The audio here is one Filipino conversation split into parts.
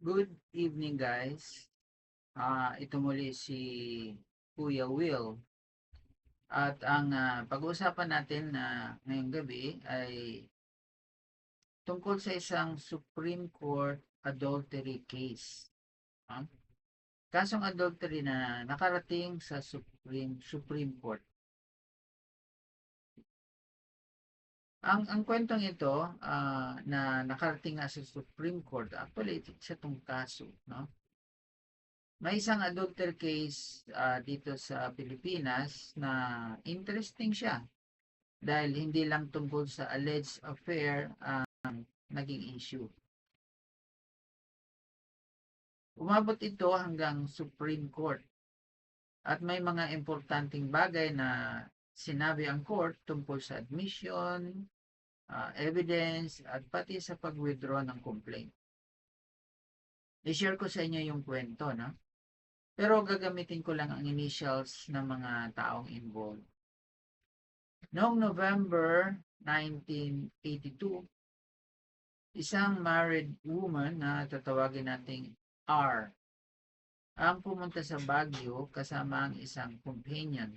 Good evening guys. Ito muli si Kuya Will. At ang pag-uusapan natin na ngayong gabi ay tungkol sa isang Supreme Court adultery case. Ah, Kasong adultery na nakarating sa Supreme Court. Ang kwentong ito na nakarating nga sa Supreme Court, actually sa itong kaso, no? May isang adultery case dito sa Pilipinas na interesting siya dahil hindi lang tungkol sa alleged affair ang naging issue. Umabot ito hanggang Supreme Court at may mga importanteng bagay na sinabi ang court tungkol sa admission, evidence at pati sa pag-withdraw ng complaint. I-share ko sa inyo yung kwento, no? Pero gagamitin ko lang ang initials ng mga taong involved. Noong November 1982, isang married woman na tatawagin nating R ang pumunta sa Baguio kasama ang isang companion.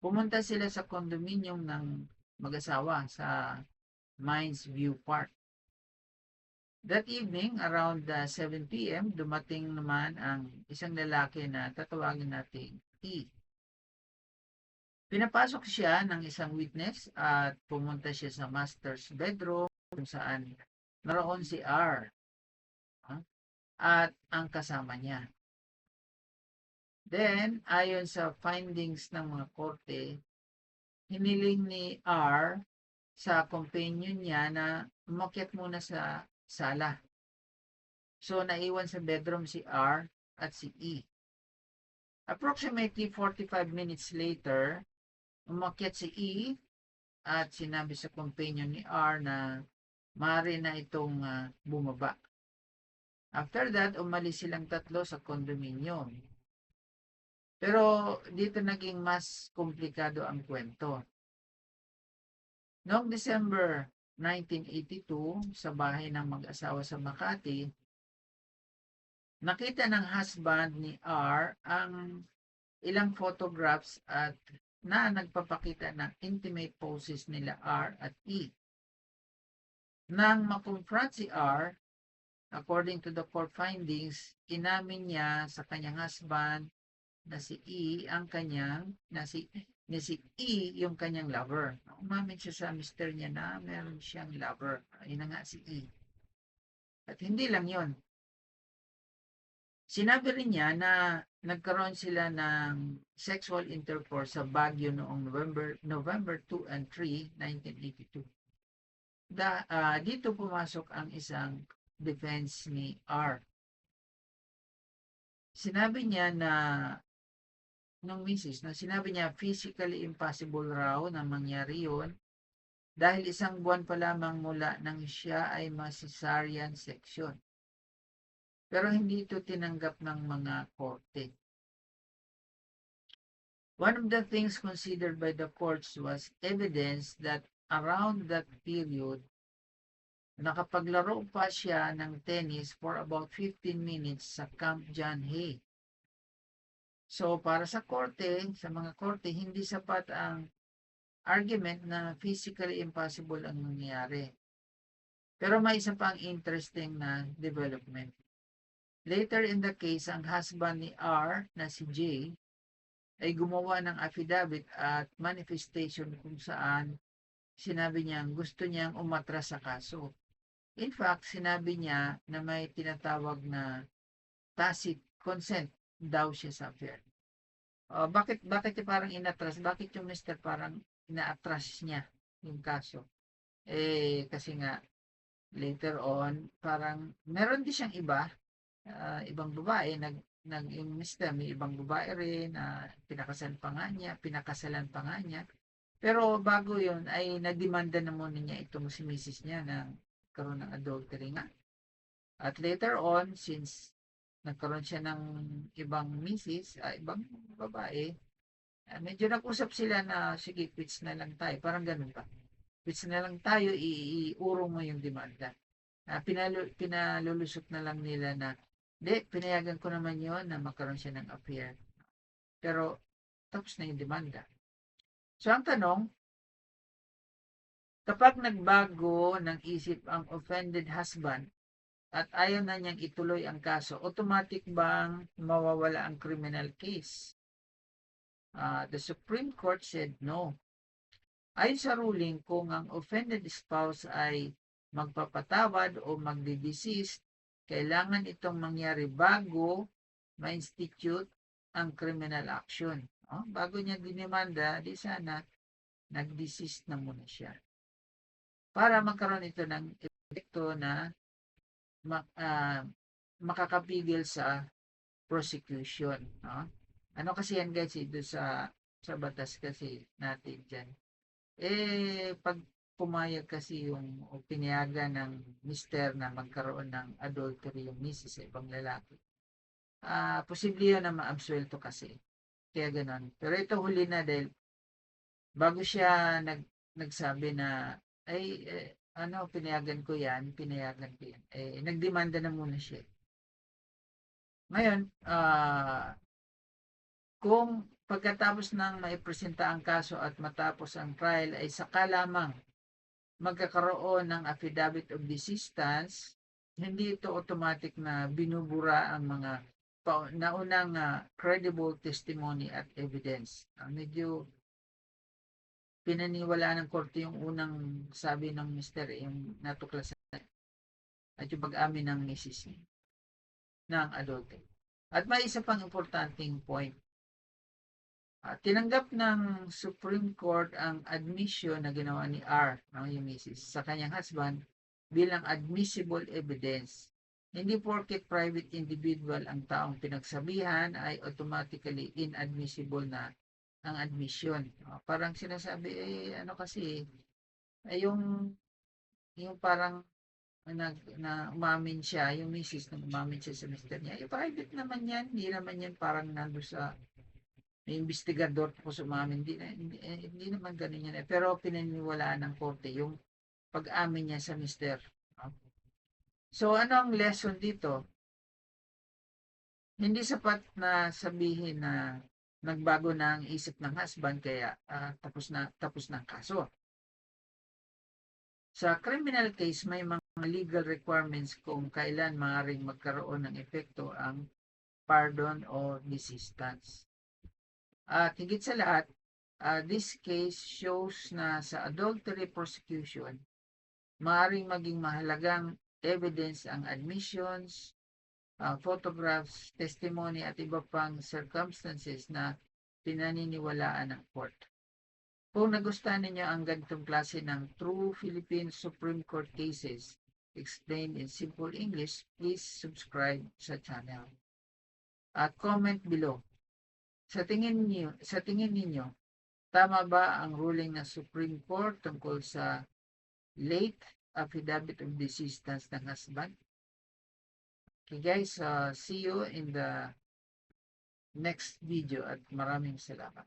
Pumunta sila sa condominium ng mag-asawa sa Mines View Park. That evening, around 7 p.m., dumating naman ang isang lalaki na tatawagin nating T. Pinapasok siya ng isang witness at pumunta siya sa master's bedroom kung saan naroon si R at ang kasama niya. Then, ayon sa findings ng mga korte, hiniling ni R sa companion niya na umakyat muna sa sala. So, naiwan sa bedroom si R at si E. Approximately 45 minutes later, umakyat si E at sinabi sa companion ni R na maaari na itong bumaba. After that, umalis silang tatlo sa condominium. Pero dito naging mas komplikado ang kwento. Noong December 1982, sa bahay ng mag-asawa sa Makati, nakita ng husband ni R ang ilang photographs at na nagpapakita ng intimate poses nila R at E. Nang makonfront si R, according to the court findings, inamin niya sa kanyang husband na si E ang kanyang, ni si E yung kanyang lover. Umamin siya sa mister niya na meron siyang lover. Ayun na nga si E. At hindi lang yon. Sinabi rin niya na nagkaroon sila ng sexual intercourse sa Baguio noong November 2 and 3, 1982. Dito pumasok ang isang defense ni R. Sinabi niya na sinabi niya physically impossible raw na mangyari yun dahil isang buwan pa lamang mula nang siya ay ma-cesarean section. Pero hindi ito tinanggap ng mga korte. One of the things considered by the courts was evidence that around that period, nakapaglaro pa siya ng tennis for about 15 minutes sa Camp John Hay. So, para sa korte, sa mga korte, hindi sapat ang argument na physically impossible ang nangyari. Pero may isa pang interesting na development. Later in the case, ang husband ni R na si J ay gumawa ng affidavit at manifestation kung saan sinabi niyang gusto niyang umatras sa kaso. In fact, sinabi niya na may tinatawag na tacit consent daw siya sa affair. Bakit niya parang inatras? Bakit yung mister parang inaatras niya yung kaso? Kasi nga, later on, parang meron din siyang ibang babae, yung mister, may ibang babae rin, pinakasalan pa nga niya. Pero bago yun, ay nagdemanda na muna niya itong si misis niya na karoon ng adultery nga. At later on, since nagkaroon siya ng ibang misis, ibang babae, medyo nag-usap sila na, sige, quits na lang tayo. Parang ganun pa. Quits na lang tayo, iurong mo yung demanda. Pinalulusot na lang nila na, di, pinayagan ko naman yon na magkaroon siya ng affair. Pero, tapos na yung demanda. So, ang tanong, kapag nagbago ng isip ang offended husband at ayaw na niyang ituloy ang kaso, automatic bang mawawala ang criminal case? The Supreme Court said no. Ayon sa ruling, kung ang offended spouse ay magpapatawad o magdidesist, kailangan itong mangyari bago ma-institute ang criminal action. Bago niya dinimanda, di sana nag-desist na muna siya. Para magkaroon ito ng epekto na makakapigil sa prosecution. Ano kasi yan guys, ito sa batas kasi natin dyan. Pag pumayag kasi yung pinayagan ng mister na magkaroon ng adultery yung misis sa ibang lalaki, posible yun na ma-absuelto kasi. Kaya ganon. Pero ito huli na dahil bago siya nagsabi na pinayagan ko yan, nagdemanda na muna siya. Ngayon, kung pagkatapos ng maipresenta ang kaso at matapos ang trial ay saka lamang magkakaroon ng affidavit of desistance, hindi ito automatic na binubura ang mga naunang credible testimony at evidence. Medyo pinaniwala ng korte yung unang sabi ng mister, yung natuklasan at yung pag-amin ng misis ng adultery. At may isa pang importanteng point. Tinanggap ng Supreme Court ang admission na ginawa ni R, yung misis, sa kanyang husband bilang admissible evidence. Hindi porket private individual ang taong pinagsabihan ay automatically inadmissible na ang admission. Parang sinasabi, yung parang na umamin siya, yung misis na umamin siya sa mister niya, private naman yan, hindi naman yan parang nando sa may investigador po umamin, hindi naman ganun yan. Pero pinaniwalaan ng korte yung pag-amin niya sa mister. So, ano ang lesson dito? Hindi sapat na sabihin na nagbago na ang isip ng husband kaya tapos na ang kaso. Sa criminal case, may mga legal requirements kung kailan maaaring magkaroon ng epekto ang pardon o desistance. At higit sa lahat, this case shows na sa adultery prosecution, maaaring maging mahalagang evidence ang admissions, photographs, testimony at iba pang circumstances na pinaniniwalaan ng court. Kung nagustuhan ninyo ang ganitong klase ng True Philippine Supreme Court Cases explained in simple English, please subscribe sa channel. At comment below. Sa tingin ninyo, tama ba ang ruling ng Supreme Court tungkol sa late affidavit of desistance ng husband? Okay guys, see you in the next video at maraming salamat.